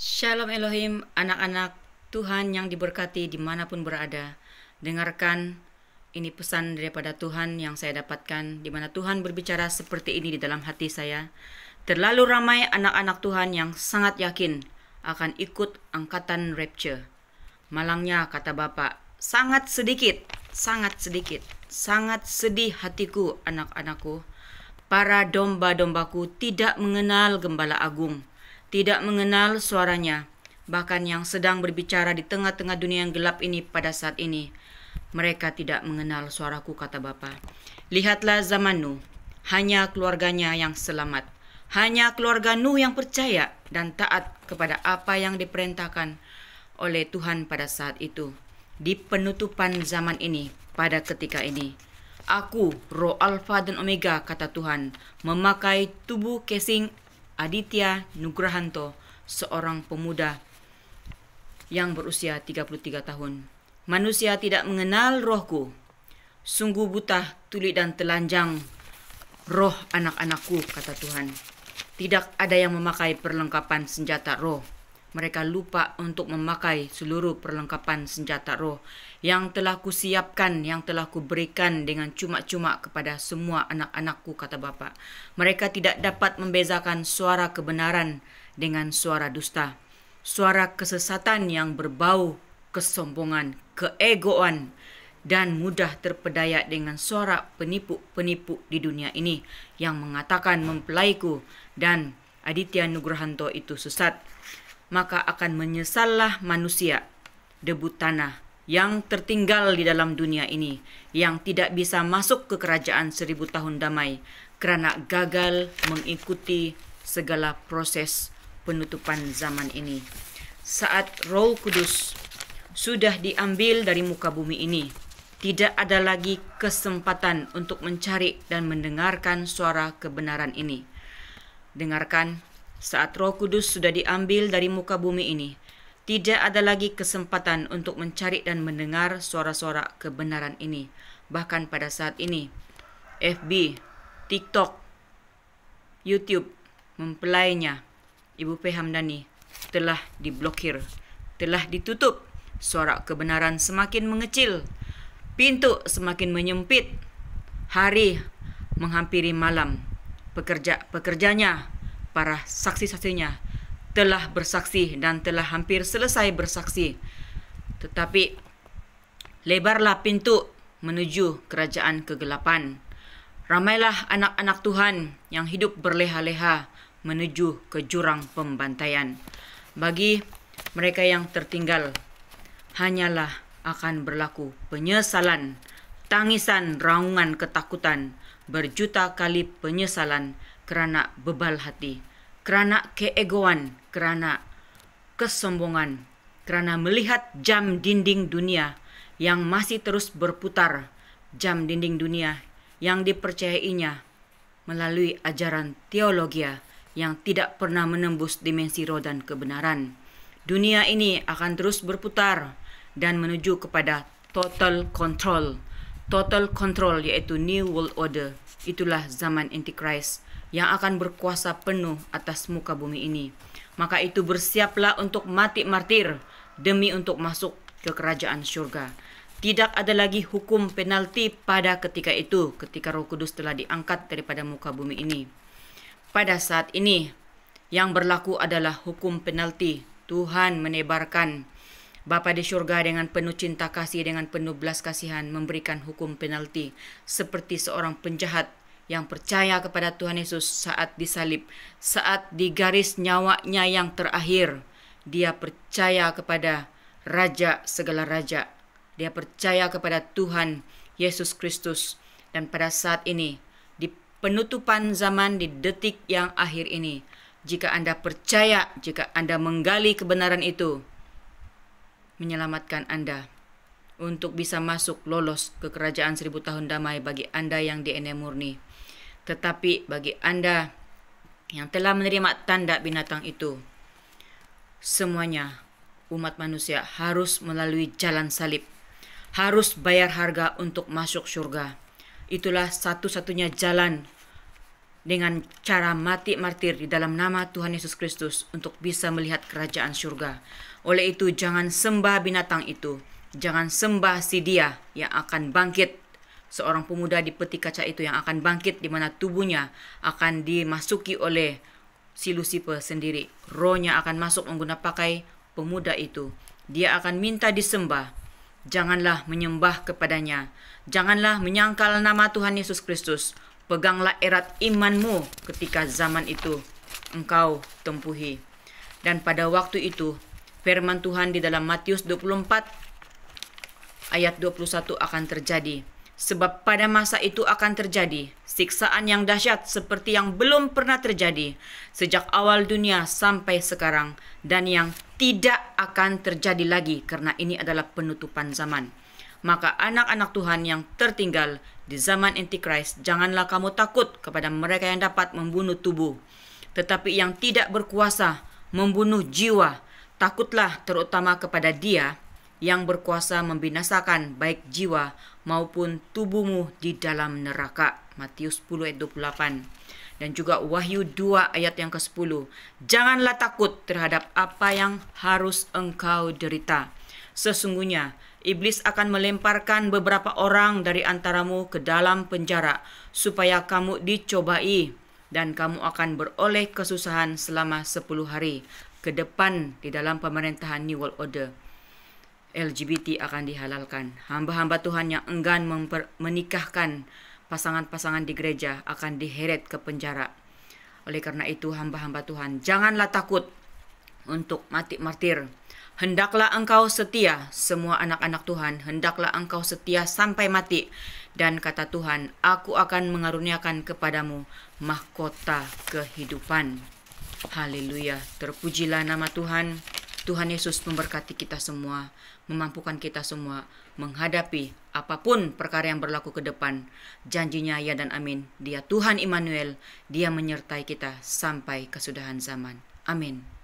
Shalom Elohim, anak-anak Tuhan yang diberkati dimanapun berada. Dengarkan ini pesan daripada Tuhan yang saya dapatkan, di mana Tuhan berbicara seperti ini di dalam hati saya. Terlalu ramai anak-anak Tuhan yang sangat yakin akan ikut angkatan rapture. Malangnya, kata Bapak, sangat sedikit, sangat sedikit. Sangat sedih hatiku, anak-anakku. Para domba-dombaku tidak mengenal Gembala Agung, tidak mengenal suaranya, bahkan yang sedang berbicara di tengah-tengah dunia yang gelap ini pada saat ini. Mereka tidak mengenal suaraku, kata Bapa. Lihatlah zaman Nuh, hanya keluarganya yang selamat. Hanya keluarga Nuh yang percaya dan taat kepada apa yang diperintahkan oleh Tuhan pada saat itu. Di penutupan zaman ini, pada ketika ini, Aku, Roh Alfa dan Omega, kata Tuhan, memakai tubuh casing Aditya Nugrahanto, seorang pemuda yang berusia 33 tahun. Manusia tidak mengenal rohku. Sungguh buta, tuli dan telanjang roh anak-anakku, kata Tuhan. Tidak ada yang memakai perlengkapan senjata roh. Mereka lupa untuk memakai seluruh perlengkapan senjata roh yang telah kusiapkan, yang telah kuberikan dengan cuma-cuma kepada semua anak-anakku, kata Bapa. Mereka tidak dapat membezakan suara kebenaran dengan suara dusta, suara kesesatan yang berbau kesombongan, keegoan, dan mudah terpedaya dengan suara penipu-penipu di dunia ini yang mengatakan mempelaiku dan Aditya Nugrahanto itu sesat. Maka akan menyesallah manusia, debu tanah yang tertinggal di dalam dunia ini, yang tidak bisa masuk ke kerajaan 1000 tahun damai karena gagal mengikuti segala proses penutupan zaman ini. Saat Roh Kudus sudah diambil dari muka bumi ini, tidak ada lagi kesempatan untuk mencari dan mendengarkan suara kebenaran ini. Dengarkan, saat Roh Kudus sudah diambil dari muka bumi ini, tidak ada lagi kesempatan untuk mencari dan mendengar suara-suara kebenaran ini. Bahkan pada saat ini, FB, TikTok, YouTube, mempelainya, Ibu P. Hamdani, telah diblokir, telah ditutup. Suara kebenaran semakin mengecil, pintu semakin menyempit, hari menghampiri malam. Pekerjanya, para saksi-saksinya telah bersaksi dan telah hampir selesai bersaksi. Tetapi lebarlah pintu menuju kerajaan kegelapan. Ramailah anak-anak Tuhan yang hidup berleha-leha menuju ke jurang pembantaian. Bagi mereka yang tertinggal, hanyalah akan berlaku penyesalan, tangisan, raungan ketakutan, berjuta kali penyesalan kerana bebal hati, kerana keegoan, kerana kesombongan, kerana melihat jam dinding dunia yang masih terus berputar, jam dinding dunia yang dipercayainya melalui ajaran teologi yang tidak pernah menembus dimensi roh dan kebenaran. Dunia ini akan terus berputar dan menuju kepada total control, yaitu New World Order. Itulah zaman Antichrist yang akan berkuasa penuh atas muka bumi ini. Maka itu bersiaplah untuk mati martir demi untuk masuk ke kerajaan syurga. Tidak ada lagi hukum penalti pada ketika itu, ketika Roh Kudus telah diangkat daripada muka bumi ini. Pada saat ini, yang berlaku adalah hukum penalti. Tuhan menebarkan Bapa di syurga dengan penuh cinta kasih, dengan penuh belas kasihan, memberikan hukum penalti seperti seorang penjahat yang percaya kepada Tuhan Yesus saat disalib, saat di garis nyawanya yang terakhir. Dia percaya kepada Raja segala Raja. Dia percaya kepada Tuhan Yesus Kristus. Dan pada saat ini, di penutupan zaman, di detik yang akhir ini, jika Anda percaya, jika Anda menggali kebenaran itu, menyelamatkan Anda untuk bisa masuk lolos ke kerajaan 1000 tahun damai bagi Anda yang DNA murni. Tetapi bagi Anda yang telah menerima tanda binatang itu, semuanya umat manusia harus melalui jalan salib, harus bayar harga untuk masuk surga. Itulah satu-satunya jalan dengan cara mati martir di dalam nama Tuhan Yesus Kristus untuk bisa melihat kerajaan surga. Oleh itu, jangan sembah binatang itu. Jangan sembah si dia yang akan bangkit. Seorang pemuda di peti kaca itu yang akan bangkit, di mana tubuhnya akan dimasuki oleh si Lucifer sendiri. Rohnya akan masuk menggunakan pakai pemuda itu. Dia akan minta disembah. Janganlah menyembah kepadanya. Janganlah menyangkal nama Tuhan Yesus Kristus. Peganglah erat imanmu ketika zaman itu engkau tempuhi. Dan pada waktu itu, firman Tuhan di dalam Matius 24 ayat 21 akan terjadi. Sebab pada masa itu akan terjadi siksaan yang dahsyat seperti yang belum pernah terjadi sejak awal dunia sampai sekarang, dan yang tidak akan terjadi lagi karena ini adalah penutupan zaman. Maka anak-anak Tuhan yang tertinggal di zaman Antichrist, janganlah kamu takut kepada mereka yang dapat membunuh tubuh, tetapi yang tidak berkuasa membunuh jiwa. Takutlah terutama kepada Dia yang berkuasa membinasakan baik jiwa maupun tubuhmu di dalam neraka. Matius 10 ayat 28. Dan juga Wahyu 2 ayat yang ke-10. Janganlah takut terhadap apa yang harus engkau derita. Sesungguhnya iblis akan melemparkan beberapa orang dari antaramu ke dalam penjara supaya kamu dicobai, dan kamu akan beroleh kesusahan selama 10 hari ke depan. Di dalam pemerintahan New World Order, LGBT akan dihalalkan. Hamba-hamba Tuhan yang enggan menikahkan pasangan-pasangan di gereja akan diheret ke penjara. Oleh karena itu, hamba-hamba Tuhan, janganlah takut untuk mati martir. Hendaklah engkau setia, semua anak-anak Tuhan, hendaklah engkau setia sampai mati. Dan kata Tuhan, aku akan mengaruniakan kepadamu mahkota kehidupan. Haleluya, terpujilah nama Tuhan. Tuhan Yesus memberkati kita semua, memampukan kita semua menghadapi apapun perkara yang berlaku ke depan. Janjinya ya dan amin. Dia Tuhan Immanuel, Dia menyertai kita sampai kesudahan zaman. Amin.